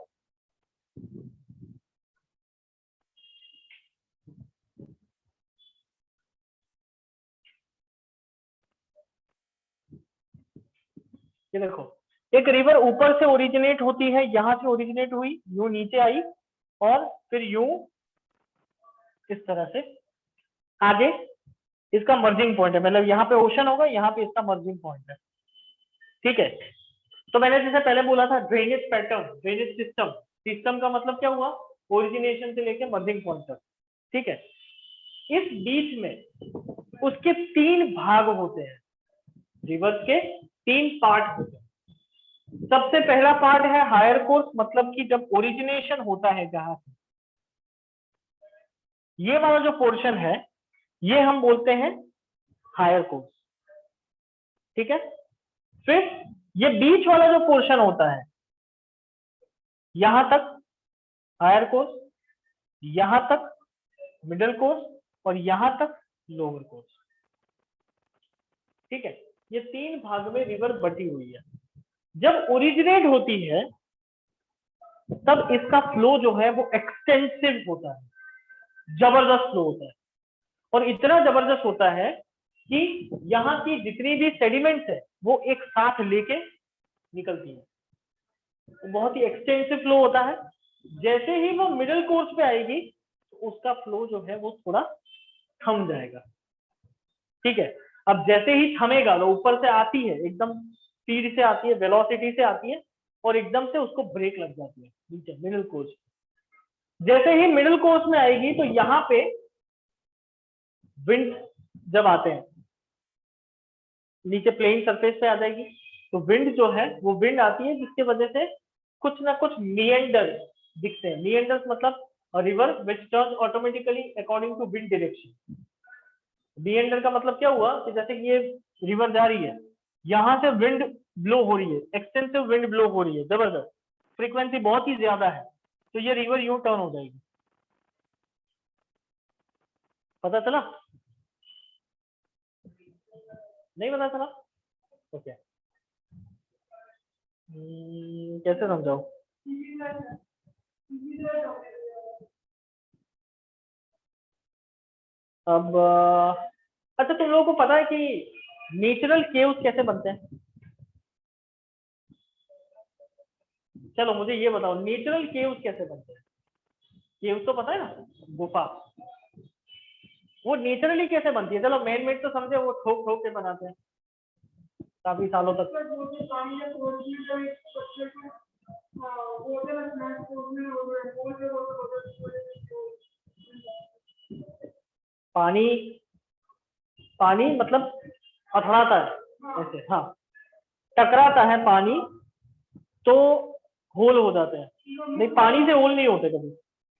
ये देखो, एक रिवर ऊपर से ओरिजिनेट होती है, यहां से ओरिजिनेट हुई, यूं नीचे आई और फिर यूं इस तरह से आगे इसका मर्जिंग पॉइंट है, मतलब यहाँ पे ओशन होगा, यहाँ पे इसका मर्जिंग पॉइंट है। ठीक है, तो मैंने जैसे पहले बोला था drainage pattern, drainage system, system का मतलब क्या हुआ? ओरिजिनेशन से लेके मर्जिंग पॉइंट तक। ठीक है, इस बीच में उसके 3 भाग होते हैं, रिवर्स के 3 पार्ट होते हैं। सबसे पहला पार्ट है हायर कोर्स, मतलब कि जब ओरिजिनेशन होता है जहां से, ये वाला जो पोर्शन है ये हम बोलते हैं हायर कोर्स। ठीक है, फिर ये बीच वाला जो पोर्शन होता है, यहां तक हायर कोर्स, यहां तक मिडिल कोर्स और यहां तक लोअर कोर्स। ठीक है, ये 3 भाग में रिवर बटी हुई है। जब ओरिजिनेट होती है तब इसका फ्लो जो है वो एक्सटेंसिव होता है, जबरदस्त फ्लो होता है, और इतना जबरदस्त होता है कि यहाँ की जितनी भी सेडिमेंट्स है वो एक साथ लेके निकलती है, तो बहुत ही एक्सटेंसिव फ्लो होता है। जैसे ही वो मिडिल कोर्स पे आएगी तो उसका फ्लो जो है वो थोड़ा थम जाएगा। ठीक है, अब जैसे ही थमेगा, वो ऊपर से आती है, एकदम स्पीड से आती है, वेलोसिटी से आती है, और एकदम से उसको ब्रेक लग जाती है नीचे मिडिल कोर्स। जैसे ही मिडिल कोर्स में आएगी तो यहाँ पे विंड जब आते हैं, नीचे प्लेन सरफेस पे आ जाएगी, तो विंड जो है वो विंड आती है जिसकी वजह से कुछ ना कुछ मिएंडर दिखते हैं। मिएंडर्स मतलब river which turns automatically according to wind direction. Meander का मतलब क्या हुआ कि जैसे कि ये रिवर जा रही है, यहां से विंड ब्लो हो रही है, एक्सटेंसिव विंड ब्लो हो रही है, जबरदस्त फ्रीक्वेंसी बहुत ही ज्यादा है, तो ये रिवर यूं टर्न हो जाएगी। पता चला? नहीं पता चला? ओके, कैसे समझाऊं? अब अच्छा, तुम लोगों को पता है कि नेचुरल केव्स कैसे बनते हैं? चलो मुझे ये बताओ, नेचुरल केव्स कैसे बनते हैं? केव्स तो पता है ना, गुफा, वो नेचुरली कैसे बनती है? चलो मैन मेड तो समझे, वो ठोक ठोक के बनाते हैं काफी सालों तक। पानी, पानी मतलब अथड़ाता है ऐसे, हाँ, टकराता है पानी तो होल हो जाते हैं। नहीं, पानी से होल नहीं होते कभी,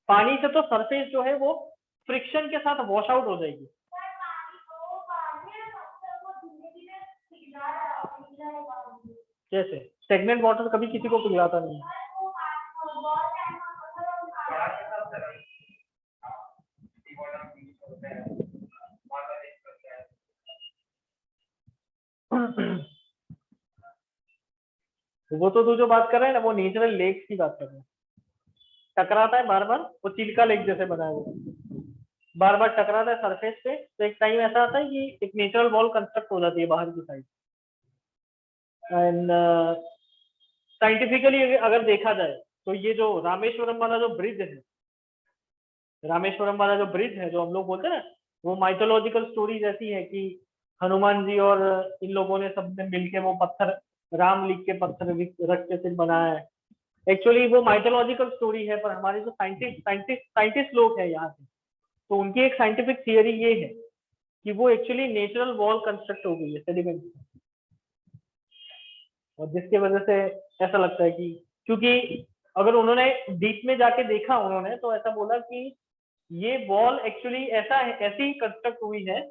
पानी से तो सरफेस जो है वो फ्रिक्शन के साथ वॉश आउट हो जाएगी। जैसे स्टेगनेंट वाटर कभी किसी को पिघलाता नहीं है। वो तो तू जो बात कर रहा है ना, वो नेचुरल लेक्स की बात कर रहे हैं। टकराता है बार बार, वो चिल्का लेक जैसे बना है, वो बार बार टकराता है सरफेस पे, तो एक टाइम ऐसा आता है कि एक नेचुरल वॉल कंस्ट्रक्ट हो जाती है बाहर की साइड। एंड साइंटिफिकली अगर देखा जाए तो ये जो रामेश्वरम वाला जो ब्रिज है, रामेश्वरम वाला जो ब्रिज है जो हम लोग बोलते हैं ना, वो माइथोलॉजिकल स्टोरीज ऐसी है कि हनुमान जी और इन लोगों ने सबने मिलके वो पत्थर, राम लिख के पत्थर रख के फिर बनाया है। एक्चुअली वो माइथोलॉजिकल स्टोरी है, पर हमारे जो साइंटिस्ट लोग हैं यहाँ से, तो उनकी एक साइंटिफिक थियरी ये है कि वो एक्चुअली नेचुरल वॉल कंस्ट्रक्ट हो गई है सेडिमेंट से, और जिसकी वजह से ऐसा लगता है कि, क्योंकि अगर उन्होंने डीप में जाके देखा उन्होंने, तो ऐसा बोला कि ये वॉल एक्चुअली ऐसा है, ऐसी ही कंस्ट्रक्ट हुई है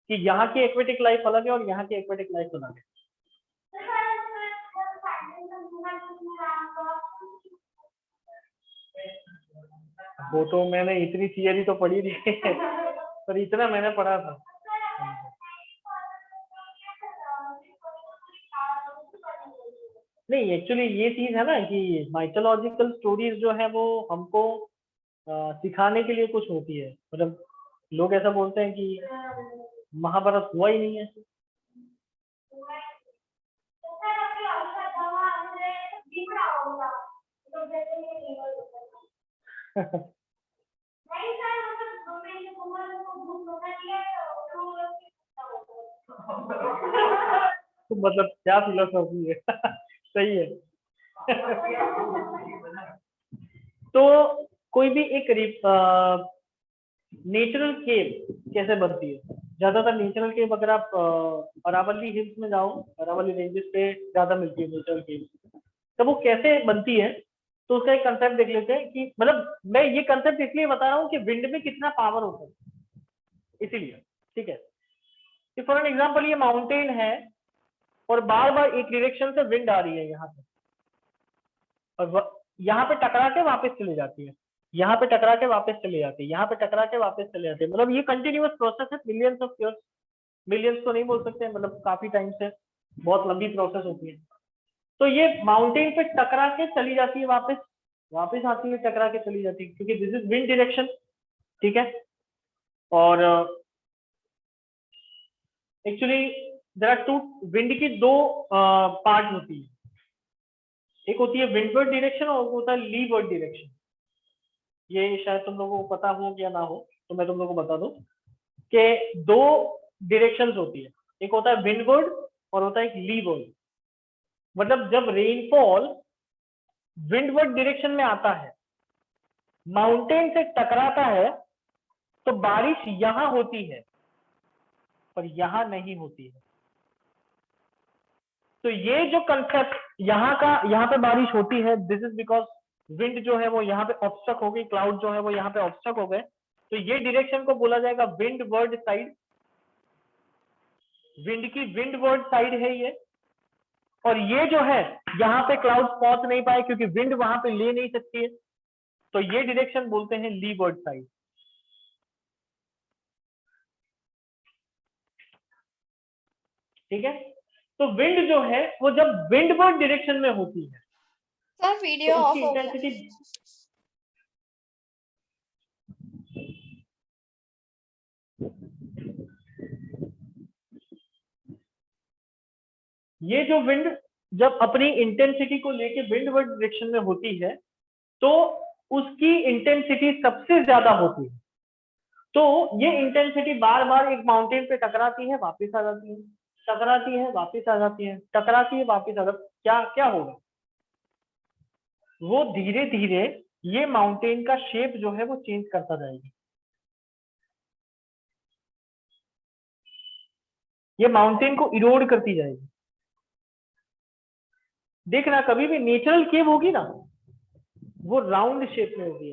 कि यहाँ की एक्वेटिक लाइफ अलग है और यहाँ की एक्वेटिक लाइफ अलग है। वो तो मैंने इतनी थियरी तो पढ़ी थी पर इतना मैंने पढ़ा था। नहीं, एक्चुअली ये चीज है ना कि माइथोलॉजिकल स्टोरीज जो है वो हमको सिखाने के लिए कुछ होती है। मतलब लोग ऐसा बोलते हैं कि महाभारत हुआ ही नहीं है। तो मतलब क्या फिलोसॉफी है सही है तो कोई भी एक नेचुरल केव कैसे बनती है? ज्यादातर नेचुरल केव अगर आप अरावली हिल्स में जाओ, अरावली रेंजेस पे ज्यादा मिलती है नेचुरल केव। तो वो कैसे बनती है, तो उसका एक कंसेप्ट देख लेते हैं कि, मतलब मैं ये कंसेप्ट इसलिए बता रहा हूँ कि विंड में कितना पावर होता है, इसीलिए। ठीक है, फॉर एन एग्जाम्पल ये माउंटेन है और बार बार एक डायरेक्शन से विंड आ रही है यहाँ पे, और यहाँ पे टकरा के वापस चली जाती है, यहाँ पे टकरा के वापस चली जाती है, यहाँ पे टकरा के वापस चले जाती है। मतलब ये कंटिन्यूअस प्रोसेस है, मिलियंस ऑफ ईयर्स, मिलियंस तो नहीं बोल सकते, मतलब काफी टाइम से, बहुत लंबी प्रोसेस होती है। तो ये माउंटेन पे टकरा के चली जाती है, वापस वापस आती है, टकरा के चली जाती है, क्योंकि दिस इज विंड डायरेक्शन। ठीक है, और actually there are two, wind की दो पार्ट होती है, एक होती है विंडवर्ड डायरेक्शन और होता है लीवर्ड डायरेक्शन। ये शायद तुम लोगों को पता हो या ना हो, तो मैं तुम लोगों को बता दूं कि दो डायरेक्शंस होती है, एक होता है विंडवर्ड और होता है एक लीवर्ड। मतलब जब रेनफॉल विंडवर्ड डायरेक्शन में आता है, माउंटेन से टकराता है, तो बारिश यहां होती है पर यहां नहीं होती है। तो ये जो कंसेप्ट यहाँ पे बारिश होती है, दिस इज बिकॉज विंड जो है वो यहाँ पे ऑब्स्ट्रक हो गई, क्लाउड जो है वो यहाँ पे ऑब्स्ट्रक हो गए, तो ये डायरेक्शन को बोला जाएगा विंड वर्ड साइड। विंड की विंड वर्ड साइड है ये, और ये जो है यहाँ पे क्लाउड पहुंच नहीं पाए क्योंकि विंड वहां पे ले नहीं सकती है, तो ये डायरेक्शन बोलते हैं लीवर्ड साइड। ठीक है, तो विंड जो है वो जब विंडवर्ड डायरेक्शन में होती है, सर वीडियो तो ऑफ उसकी हो गया। इंटेंसिटी, ये जो विंड जब अपनी इंटेंसिटी को लेके विंडवर्ड डायरेक्शन में होती है, तो उसकी इंटेंसिटी सबसे ज्यादा होती है। तो ये इंटेंसिटी बार बार एक माउंटेन पे टकराती है, वापस आ जाती है, टकराती है, वापस आ जाती है, टकराती है, वापस आ जाती है। क्या क्या होगा, वो धीरे धीरे ये माउंटेन का शेप जो है वो चेंज करता जाएगी। ये माउंटेन को इरोड करती जाएगी। देखना, कभी भी नेचुरल केव होगी ना, वो राउंड शेप में होगी।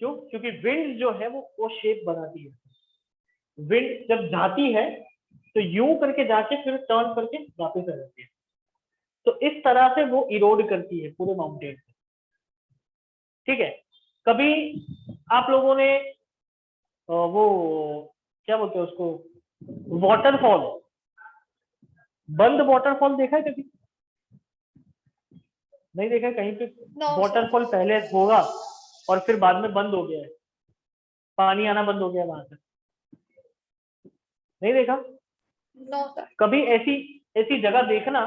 क्यों? क्योंकि विंड जो है वो शेप बनाती है। विंड जब जाती है तो यूं करके जाके फिर टर्न करके वापस आ जाती है, तो इस तरह से वो इरोड करती है पूरे माउंटेन को। ठीक है, कभी आप लोगों ने वो क्या बोलते हैं उसको, वाटरफॉल, बंद वाटरफॉल देखा है कभी? नहीं देखा है कहीं पे? वाटरफॉल पहले होगा और फिर बाद में बंद हो गया है, पानी आना बंद हो गया वहां से, नहीं देखा? No sir. कभी ऐसी ऐसी जगह देखना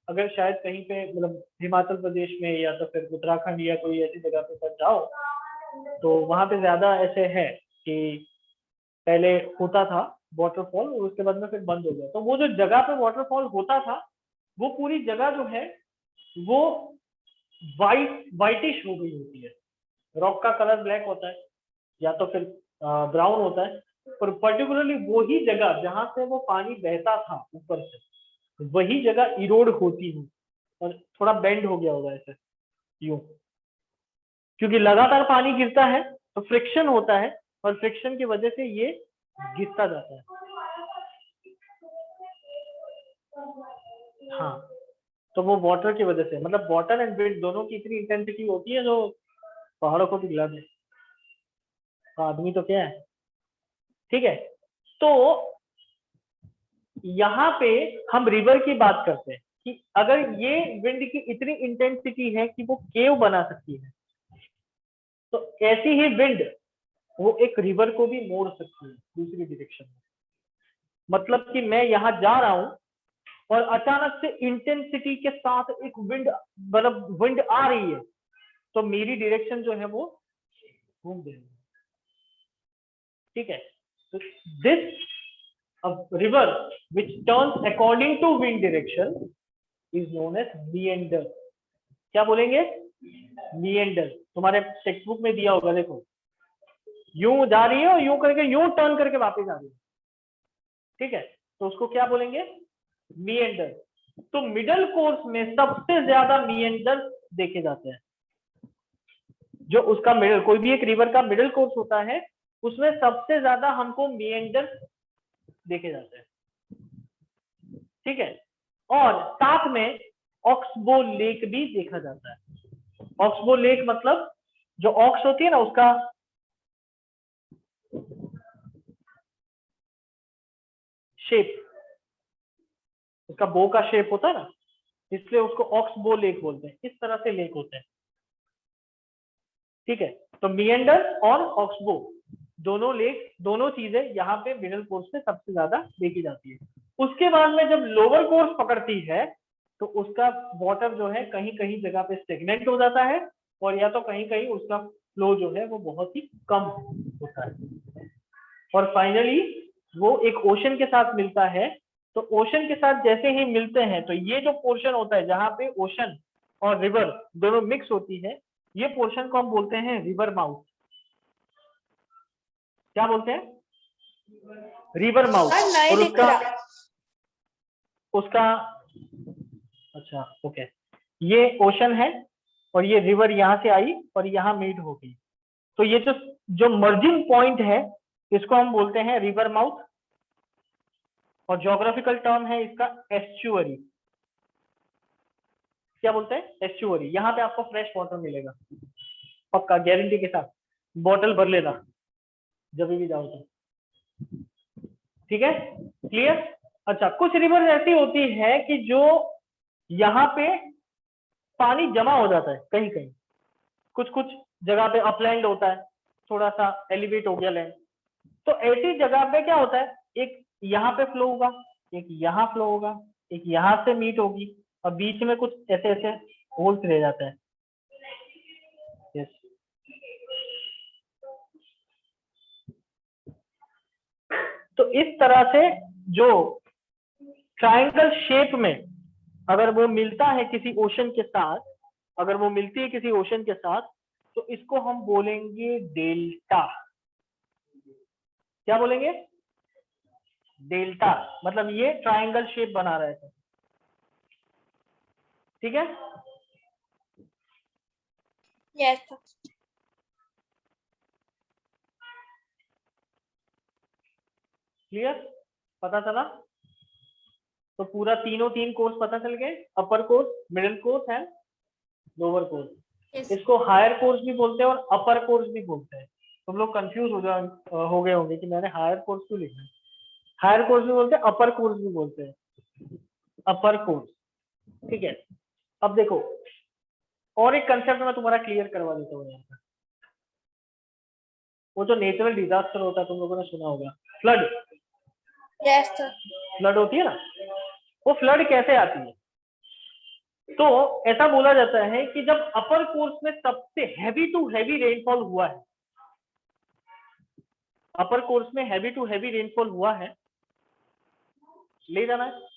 अगर शायद कहीं पे मतलब हिमाचल प्रदेश में या तो फिर उत्तराखंड या कोई ऐसी जगह पे जाओ तो वहां पे ज्यादा ऐसे है कि पहले होता था वाटरफॉल और उसके बाद में फिर बंद हो गया। तो वो जो जगह पे वाटरफॉल होता था वो पूरी जगह जो है वो वाइटिश हो गई होती है। रॉक का कलर ब्लैक होता है या तो फिर ब्राउन होता है, और पर्टिकुलरली वही जगह जहां से वो पानी बहता था ऊपर से वही जगह इरोड होती है और थोड़ा बेंड हो गया होगा ऐसे यूं, क्योंकि लगातार पानी गिरता है तो फ्रिक्शन होता है और फ्रिक्शन की वजह से ये गिरता जाता है। हाँ, तो वो वाटर की वजह से, मतलब वाटर एंड विंड दोनों की इतनी इंटेंसिटी होती है जो पहाड़ों को पिघला दे। आदमी तो क्या है, ठीक है। तो यहाँ पे हम रिवर की बात करते हैं कि अगर ये विंड की इतनी इंटेंसिटी है कि वो केव बना सकती है, तो ऐसी ही विंड वो एक रिवर को भी मोड़ सकती है दूसरी डायरेक्शन में। मतलब कि मैं यहाँ जा रहा हूं और अचानक से इंटेंसिटी के साथ एक विंड, मतलब विंड आ रही है, तो मेरी डायरेक्शन जो है वो घूम जाएगी, ठीक है। तो this river which turns according to wind direction is known as meander। क्या बोलेंगे? meander। तुम्हारे टेक्स्ट बुक में दिया होगा, देखो यूं जा रही है और यूं करके यूं टर्न करके वापस आ रही है, ठीक है, तो उसको क्या बोलेंगे? meander। तो मिडल कोर्स में सबसे ज्यादा meander देखे जाते हैं। जो उसका मिडल, कोई भी एक रिवर का मिडल कोर्स होता है उसमें सबसे ज्यादा हमको meander देखे जाते हैं, ठीक है। और साथ में ऑक्सबो लेक भी देखा जाता है। ऑक्सबो लेक मतलब जो ऑक्स होती है ना उसका शेप, उसका बो का शेप होता है ना, इसलिए उसको ऑक्सबो लेक बोलते हैं। इस तरह से लेक होते हैं, ठीक है। तो मिएंडर और ऑक्सबो दोनों लेक, दोनों चीजें यहाँ पे मिडल कोर्स में सबसे ज्यादा देखी जाती है। उसके बाद में जब लोअर कोर्स पकड़ती है तो उसका वाटर जो है कहीं कहीं जगह पे स्टेगनेंट हो जाता है और या तो कहीं कहीं उसका फ्लो जो है वो बहुत ही कम होता है, और फाइनली वो एक ओशन के साथ मिलता है। तो ओशन के साथ जैसे ही मिलते हैं तो ये जो पोर्शन होता है जहां पे ओशन और रिवर दोनों मिक्स होती है, ये पोर्शन को हम बोलते हैं रिवर माउथ। क्या बोलते हैं? River mouth. और उसका उसका अच्छा ओके, ये ओशन है और ये रिवर यहाँ से आई और यहाँ मीट हो गई, तो ये जो जो मर्जिंग पॉइंट है इसको हम बोलते हैं रिवर माउथ, और ज्योग्राफिकल टर्म है इसका एस्चुअरी। क्या बोलते हैं? एस्चुअरी। यहाँ पे आपको फ्रेश वाटर मिलेगा पक्का, गारंटी के साथ, बॉटल भर लेना जब भी जाओ तो, ठीक है, क्लियर। अच्छा, कुछ रिवर ऐसी होती है कि जो यहाँ पे पानी जमा हो जाता है कहीं कहीं, कुछ कुछ जगह पे अपलैंड होता है, थोड़ा सा एलिवेट हो गया लैंड, तो ऐसी जगह पे क्या होता है, एक यहाँ पे फ्लो होगा, एक यहाँ फ्लो होगा, एक यहाँ से मीट होगी और बीच में कुछ ऐसे ऐसे होल्स रह जाता है। यस, तो इस तरह से जो ट्रायंगल शेप में अगर वो मिलता है किसी ओशन के साथ, अगर वो मिलती है किसी ओशन के साथ, तो इसको हम बोलेंगे डेल्टा। क्या बोलेंगे? डेल्टा। मतलब ये ट्रायंगल शेप बना रहा है, ठीक है। Yes clear? पता चला? तो पूरा तीनों तीन कोर्स पता चल गए, upper course, middle course and lower course. इसको हायर कोर्स भी बोलते हैं और अपर कोर्स भी बोलते हैं। तुम लोग कंफ्यूज हो गए होंगे कि मैंने हायर कोर्स क्यों लिखा है। हायर कोर्स भी बोलते हैं, अपर कोर्स भी बोलते हैं, अपर कोर्स, ठीक है। अब देखो और एक कंसेप्ट मैं तुम्हारा क्लियर करवा देता हूँ यहाँ पर। वो जो नेचुरल डिजास्टर होता है तुम लोगों ने सुना होगा, फ्लड। Yes sir. फ्लड होती है ना, वो फ्लड कैसे आती है? तो ऐसा बोला जाता है कि जब अपर कोर्स में सबसे हैवी टू हैवी रेनफॉल हुआ है, अपर कोर्स में हैवी टू हैवी रेनफॉल हुआ है, ले जाना है।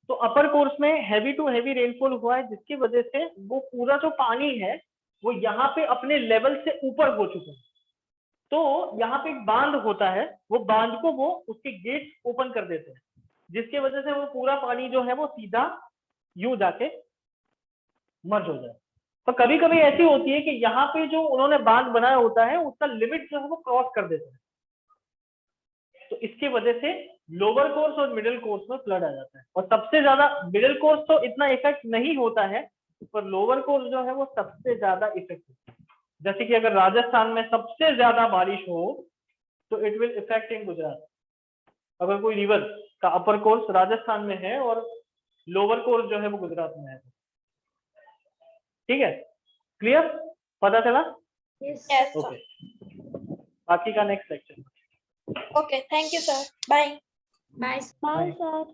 तो अपर कोर्स में हैवी टू हैवी रेनफॉल हुआ है, जिसकी वजह से वो पूरा जो पानी है वो यहाँ पे अपने लेवल से ऊपर हो चुका है। तो यहाँ पे एक बांध होता है, वो बांध को वो उसके गेट ओपन कर देते हैं, जिसकी वजह से वो पूरा पानी जो है वो सीधा यूं जाके मर्ज हो जाए। तो कभी कभी ऐसी होती है कि यहाँ पे जो उन्होंने बांध बनाया होता है उसका लिमिट जो है वो क्रॉस कर देते हैं, तो इसकी वजह से लोअर कोर्स और मिडिल कोर्स में फ्लड आ जाता है। और सबसे ज्यादा मिडिल कोर्स तो इतना इफेक्ट नहीं होता है, पर लोअर कोर्स जो है वो सबसे ज्यादा इफेक्ट होता है। जैसे कि अगर राजस्थान में सबसे ज्यादा बारिश हो तो it will effect in Gujarat. अगर कोई रिवर का अपर कोर्स राजस्थान में है और लोअर कोर्स जो है वो गुजरात में है, ठीक है, क्लियर, पता चला? Yes. Yes, ओके, बाकी का next section. okay. Thank you, sir. Bye. Bye. Bye, sir.